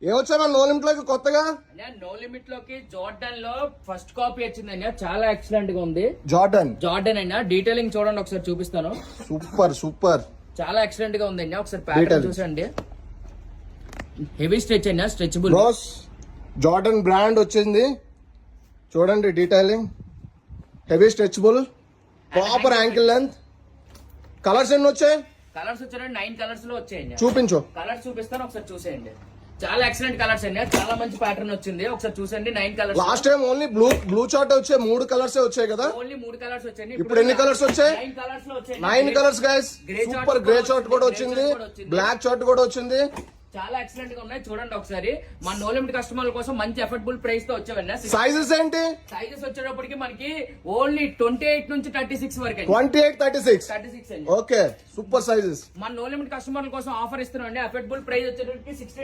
ఏమొచ్చా no limit లోకి కొత్తగా? No limit లోకి జార్డన్ లో ఫస్ట్ కాపీ వచ్చింది. చాలా ఎక్సలెంట్ గా ఉంది. జార్డన్ అయినా డీటెయిలింగ్ చూడండి ఒకసారి చూపిస్తాను. సూపర్ చాలా ఎక్సలెంట్ గా ఉంది. ఒకసారి ప్యాటర్న్ చూసండి. హెవీ స్ట్రెచ్ అయినా స్ట్రెచబుల్. జార్డన్ బ్రాండ్ వచ్చింది చూడండి. Detailing heavy stretchable proper ankle length. Colours ఎన్ని వచ్చాయి? కలర్స్ వచ్చాయండి 9 కలర్స్ లో వచ్చాయండి. చూపించు. కలర్స్ చూపిస్తాను ఒకసారి చూసేయండి. చాలా ఎక్సలెంట్ కలర్స్ అండి. చాలా మంచి ప్యాటర్న్ వచ్చింది. ఒకసారి చూసండి. 9 colours. Last time only blue chart వచ్చాయి. 3 కలర్స్ వచ్చాయి కదా? ఓన్లీ 3 కలర్స్ వచ్చాయి. ఇప్పుడు ఎన్ని కలర్స్ వచ్చాయి? 9 కలర్స్ లో వచ్చాయి. 9 colours guys. Super grey chart కూడా వచ్చింది. బ్లాక్ చార్ట్ కూడా వచ్చింది. చాలా ఎక్సలెంట్ గా ఉన్నాయి. చూడండి ఒకసారి. మన నో లిమిట్ కస్టమర్ల కోసం మంచి అఫోర్డబుల్ ప్రైస్ తో వచ్చామండి. సైజెస్ ఏంటి? సైజెస్ వచ్చేటప్పటికి మనకి ఓన్లీ 28 నుంచి 36 వరకు. 28, 36 అండి. Okay super sizes. మన నో లిమిట్ కస్టమర్ల కోసం ఆఫర్ ఇస్తున్నాం అండి. అఫోర్డబుల్ ప్రైస్ వచ్చేటప్పటికి 16